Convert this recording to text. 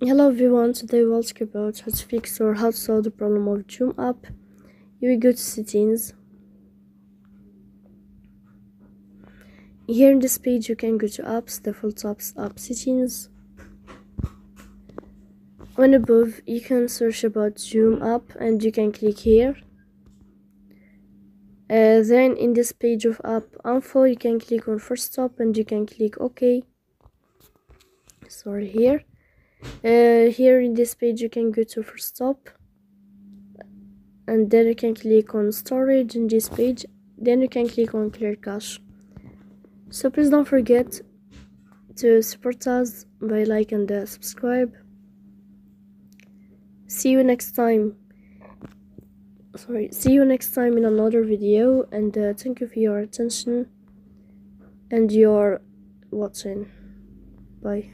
Hello everyone, today we'll talk about how to fix or how to solve the problem of Joom app. You will go to settings. Here in this page you can go to apps, default apps, app settings. On above you can search about Joom app and you can click here. Then in this page of app info you can click on first stop and you can click OK. Here in this page you can go to first stop and then you can click on storage in this page, then you can click on clear cache. So please don't forget to support us by like and subscribe. See you next time in another video, and thank you for your attention and your watching. Bye.